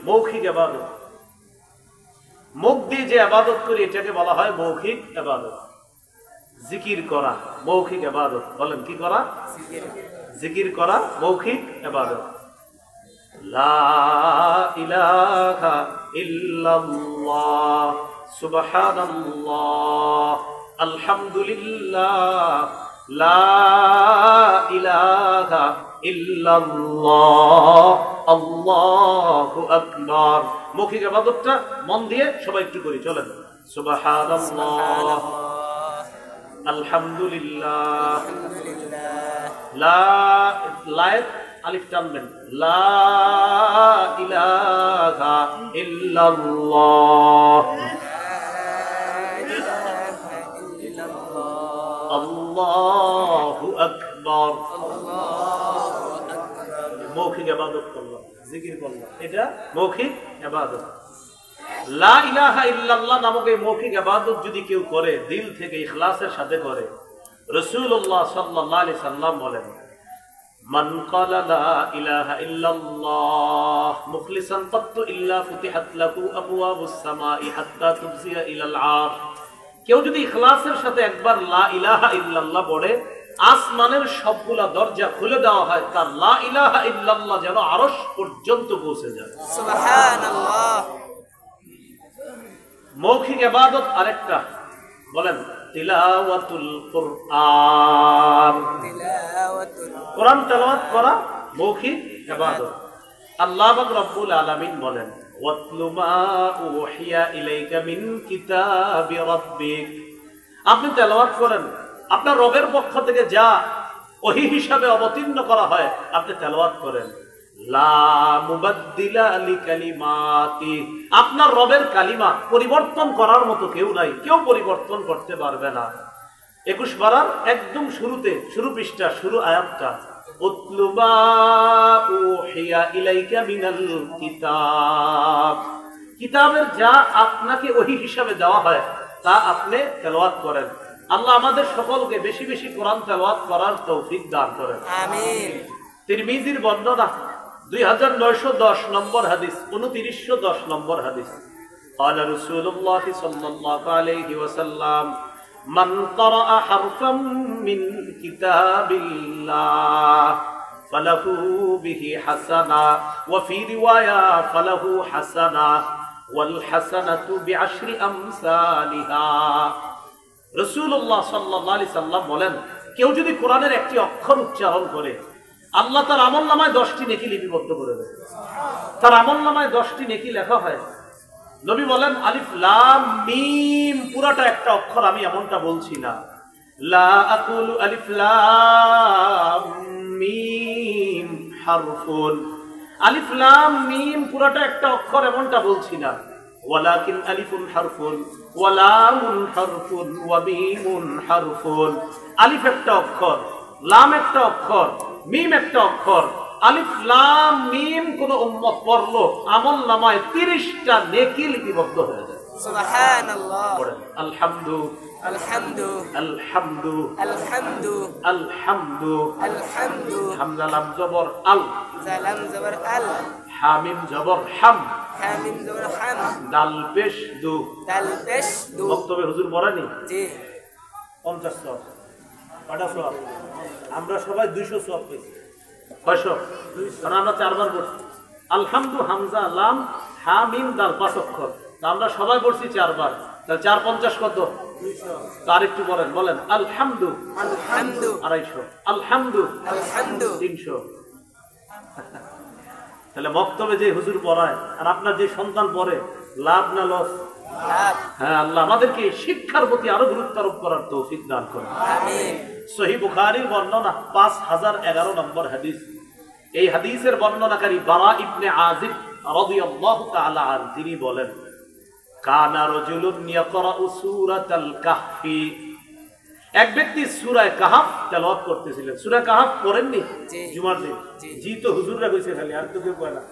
মৌখিক ইবাদত। মুখ দিয়ে যে ইবাদত করি এটাকে বলা হয় মৌখিক ইবাদত। জিকির করা মৌখিক ইবাদত। বলেন কি করা? জিকির করা মৌখিক ইবাদত। লা ইলাহা ইল্লাল্লাহ সুবহানাল্লাহ আলহামদুলিল্লাহ লা ইলাহা ইল্লাল্লাহ আল্লাহু আকবার। মৌখিক ইবাদতটা মন দিয়ে সবাই একটু করি, চলেন। সুবহানাল্লাহ আলহামদুলিল্লাহ লা আলিফ টানবেন, লা ইলাহা ইল্লাল্লাহ আল্লাহু আকবার। মৌখিক ইবাদত করলাম, জিকির করলাম, এটা মৌখিক ইবাদত। লা ইলাহা ইল্লাল্লাহ নামক এই মৌখিক ইবাদত যদি কেউ করে, দিল থেকে ইখলাসের সাথে করে, রাসূলুল্লাহ সাল্লাল্লাহু আলাইহি সাল্লাম বলেন, মান ক্বালা লা ইলাহা ইল্লাল্লাহ মুখলিসান কাত্তু ইল্লা ফুতিহাত লাহু আবওয়াবুস সামাই হাত্তা তুবসিয়া ইলাল আরশ। কেউ যদি ইখলাসের সাথে একবার লা ইলাহা ইল্লাল্লাহ পড়ে, আসমানের সবগুলা দরজা খুলে দেওয়া হয়, তার লা ইলাহা ইল্লাল্লাহ যেন আরশ পর্যন্ত পৌঁছে যায়। সুবহানাল্লাহ। মৌখিক ইবাদত আরেকটা, বলেন তিলাওয়াতুল কুরআন। কোরআন তেলাওয়াত করা মৌখিক ইবাদত। আল্লাহ পাক রব্বুল আলামিন বলেন, ওয়াতলু মা উহিয়া ইলাইকা মিন কিতাবি রাব্বিক। আপনি তেলাওয়াত করেন, আপনার রবের পক্ষ থেকে যা ওহী হিসাবে অবতীর্ণ করা হয় আপনি তেলাওয়াত করেন। লা মুবাদ্দিলা লিকালিমাতি। আপনার রবের কালিমা পরিবর্তন করার মতো কেউ নাই, কেউ পরিবর্তন করতে পারবে না। 21 পারার একদম শুরুতে, শুরু পৃষ্ঠা, শুরু আয়াতটা, উতলু মা উহিয়া ইলাইকা মিনাল কিতাব। কিতাবের যা আপনাকে ওহী হিসাবে দেওয়া হয় তা আপনি তেলাওয়াত করেন। আল্লাহ আমাদের সকলকে বেশি বেশি কোরআন তেলাওয়াত করার তৌফিক দান করেন, আমিন। তিরমিজির বর্ণনা 2910 নম্বর হাদিস, 2910 নম্বর হাদিস। قال رسول الله صلى الله عليه وسلم من قرأ حرفا من كتاب الله فله به حسنة وفي رواية فله حسنة والحسنة بعشر أمثالها। রাসূলুল্লাহ সাল্লাল্লাহু আলাইহি সাল্লাম বলেন, কেউ যদি কোরআনের একটি অক্ষর উচ্চারণ করে, আল্লাহ তার আমলনামায় 10টি নেকি লিপিবদ্ধ করে দেয়। তার আমলনামায় 10টি নেকি লেখা হয়। নবী বলেন, আলিফ লাম মিম পুরাটা একটা অক্ষর, আমি এমনটা বলছি না। লা আকুলু আলিফ লাম মিম হারফুন। আলিফ লাম মিম পুরাটা একটা অক্ষর এমনটা বলছি না। ওয়ালাকিন আলিফুন হারফুন ওয়া লামুন হারফুন ওয়া মিমুন হারফুন। আলিফ একটা অক্ষর, লাম একটা অক্ষর, মিম একটা অক্ষর। আলিফ লাম মিম কোন উম্মত পড়লো, আমলনামায় 30টা নেকি লিপিবদ্ধ হয়ে যায়। সুবহানাল্লাহ। পড়েন আলহামদু আলহামদু আলহামদু আলহামদু আলহামদু আলহামদু। হামজা লাম জবর আল, জালাম জবর আল, হামিম জবর হাম, হামিম জবর হাম, দাল পেশ দু, দাল পেশ দু। বক্তব্যে হুজুর পড়েনি? জি। 50 সওয়াব। কয়টা সওয়াব? আমরা সবাই 200 সওয়াব পেয়েছি। কয়শো? কারণ আমরা 4 বার পড়ছি। আলহামদু হামজা লাম হা মিম দাল 5 অক্ষর, আমরা সবাই পড়ছি 4 বার। তাহলে 4 50 কত? 200। তার একটু বলেন, বলেন আলহামদু আলহামদু 250, আলহামদু আলহামদু 300। তাহলে বক্তব্যে যে হুজুর পড়ায় আর আপনার যে সন্তান পড়ে, লাভ না লস? হ্যাঁ, আল্লাহ আমাদেরকে শিক্ষার প্রতি আরো গুরুত্ব আরোপ করার তৌফিক দান করুন, আমিন। সহিহ বুখারীর বর্ণনা 5011 নম্বর হাদিস। এই হাদিসের বর্ণনাকারী বারা ইবনে আযিব রাদিয়াল্লাহু তাআলা আনহু, তিনি বলেন, কানা রাজুলুন ইয়াকরাউ সূরাতাল কাহফি। এক ব্যক্তি সূরা কাহফ তেলাওয়াত করতেছিলেন। সূরা কাহফ পড়েননি জুমার দিন? জি। তো হুজুররা কইছে খালি, আর তো কেউ কয় না।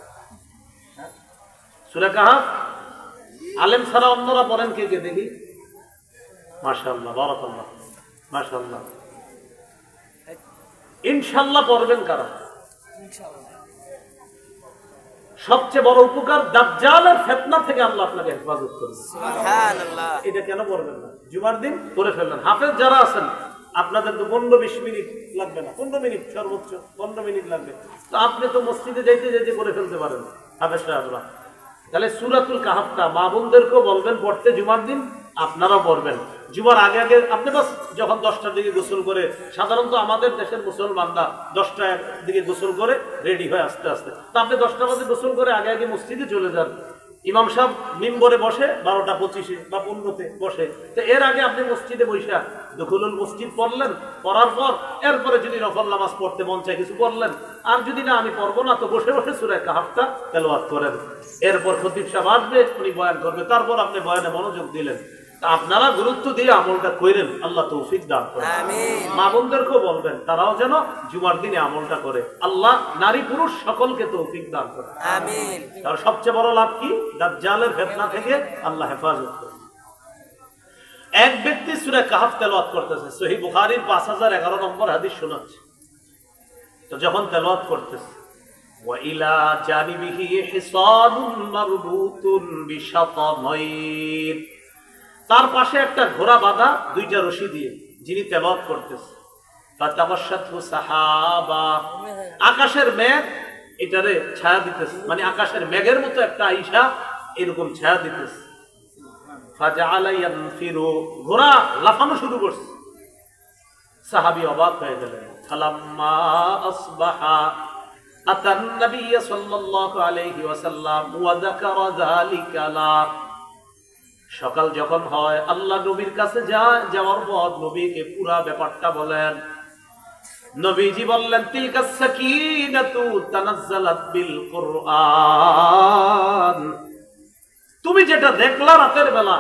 সূরা কাহফ আলেম ছাড়া অন্যরা পড়েন কে কে দেখি? মাশাআল্লাহ, বারাকাল্লাহ, মাশাআল্লাহ। ইনশাআল্লাহ পড়বেন কারা? সবচেয়ে বড় উপকার দাজ্জালের ফিতনা থেকে আল্লাহ আপনাকে হেফাজত করবে। সুবহানাল্লাহ। এটা কেন করবেন না? জুমার দিন করে ফেললেন। হাফেজ যারা আছেন আপনাদের তো 15-20 মিনিট লাগবে না, 15 মিনিট সর্বোচ্চ 15 মিনিট লাগবে। তো আপনি তো মসজিদে যাইতে যাইতে করে ফেলতে পারেন হাফেজ সাহেবরা। তাহলে সূরাতুল কাহাফটা মা বোনদেরকেও বলবেন পড়তে জুমার দিন, আপনারাও পড়বেন। জুমার আগে আগে আপনি বাস যখন 10টার দিকে গোসল করে, সাধারণত আমাদের দেশের মুসলমানরা 10টার দিকে গোসল করে রেডি হয় আস্তে আস্তে, তো আপনি 10টা বাজে গোসল করে আগে আগে মসজিদে চলে যান। ইমাম সাহেব মিম্বরে বসে 12:25 বা 15-তে বসে, তো এর আগে আপনি মসজিদে বসে দুখুলুল মসজিদ পড়লেন, পড়ার পর এরপরে যদি নফল নামাজ পড়তে মন চায় কিছু পড়লেন, আর যদি না আমি পড়বো না তো বসে বসে সূরা কাহাফটা তেলাওয়াত করেন। এরপর খতিব সাহেব আসবে, উনি বয়ান করবে, তারপর আপনি বয়ানে মনোযোগ দিলেন। আপনারা গুরুত্ব দিয়ে আমলটা করেন, আল্লাহ তৌফিক দান করেন। আমিন। মা বোনদেরকেও বলবেন তারাও যেন জুমার দিনে আমলটা করে। আল্লাহ নারী পুরুষ সকলকে তৌফিক দান করে। আমিন। আর সবচেয়ে বড় লাভ কি? দাজ্জালের ফিতনা থেকে আল্লাহ হেফাজত করে। এক ব্যক্তি সূরা কাহাফ তেলাওয়াত করতেছে, সহিহ বুখারীর 5011 নম্বর হাদিস শোনাচ্ছে। তো যখন তেলাওয়াত করতেছে, ওয়া ইলা জানিবিহি হিসানুন মারবুতুন বিশাতামাইন, তার পাশে একটা ঘোড়া বাঁধা 2টা রশি দিয়ে, যিনি তেলাওয়াত করতেছে। ফাতাবাশশাতু সাহাবা, আকাশের মেঘ এটারে ছায়া দিতেছে, মানে আকাশের মেঘের মতো একটা আইসা এরকম ছায়া দিতেছে। ফাজাআলা ইয়ানফিরু, ঘোড়া লাফানো শুরু করছে। সাহাবী অবাক হয়ে গেলেন। ফালাম্মা আসবাহা আতান নবী সাল্লাল্লাহু আলাইহি ওয়াসাল্লাম ওয়া যাকারা যালিকা লা, সকাল যখন হয় আল্লাহ নবীর কাছে যাওয়ার পর নবীকে পুরা ব্যাপারটা বলেন। নবীজি বললেন, তিলকাস সাকিনাতু তানাজ্জালাত বিল কুরআন, তুমি যেটা দেখলা রাতের বেলা,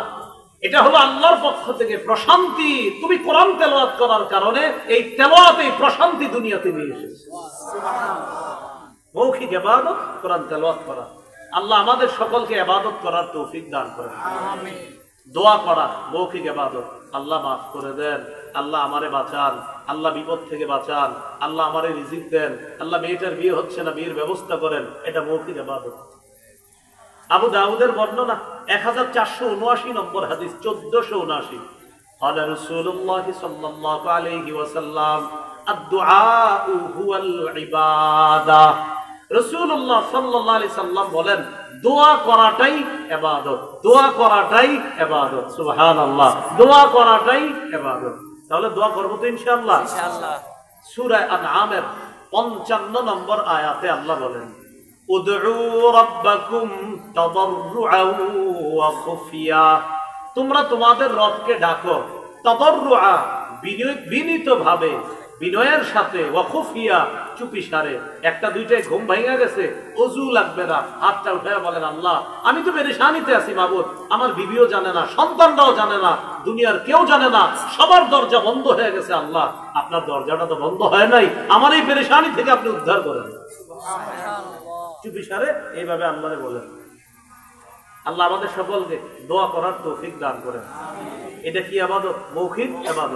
এটা হলো আল্লাহর পক্ষ থেকে প্রশান্তি। তুমি কোরআন তেলাওয়াত করার কারণে এই তেলাওয়াত, এই প্রশান্তি দুনিয়াতে নিয়ে এসেছে। মৌখিক ইবাদত কোরআন তেলাওয়াত করা। আল্লাহ আমাদের সকলকে ইবাদত করার তৌফিক দান করেন। আমিন। দোয়া করা মৌখিক ইবাদত, আল্লাহ মাফ করে দেন, আল্লাহ আমারে বাঁচান, আল্লাহ বিপদ থেকে বাঁচান, আল্লাহ আমারে রিজিক দেন, আল্লাহ মেয়েটার বিয়ে হচ্ছে না, বিয়ের ব্যবস্থা করেন, এটা মৌখিক ইবাদত। আবু দাউদের বর্ণনা 1479 নম্বর হাদিস, 1479। قال رسول الله صلى الله عليه وسلم الدعاء هو العبادة, রাসূলুল্লাহ সাল্লাল্লাহু আলাইহি সাল্লাম বলেন, দোয়া করাটাই ইবাদত, দোয়া করাটাই ইবাদত। সুবহানাল্লাহ, দোয়া করাটাই ইবাদত। তাহলে দোয়া করব তো ইনশাআল্লাহ। ইনশাআল্লাহ। সূরা আনআমের 55 নম্বর আয়াতে আল্লাহ বলেন, উদউ রাব্বাকুম তাদাররুআন ওয়া খুফিয়া, তোমরা তোমাদের রবকে ডাকো তাদাররুআ, বিনীতভাবে, বিনয়ের সাথে, ওয়া খুফিয়া, চুপিসারে। একটা দুইটাই ঘুম ভাঙা গেছে, ওযু লাগবে না, হাতটা উঠায় বলেন, আল্লাহ আমি তো পেরেশানিতে আছি মাবুদ, আমার বিবিও জানে না, সন্তানরাও জানে না, দুনিয়ার কেউ জানে না, সবার দরজা বন্ধ হয়ে গেছে। আল্লাহ আপনার দরজাটা তো বন্ধ হয় নাই, আমার এই পেরেশানি থেকে আপনি উদ্ধার করেন। চুপিসারে এইভাবে আল্লাহরে বলেন। আল্লাহ আমাদের সকলকে দোয়া করার তৌফিক দান করেন। এটা কি ইবাদত? মৌখিক ইবাদত।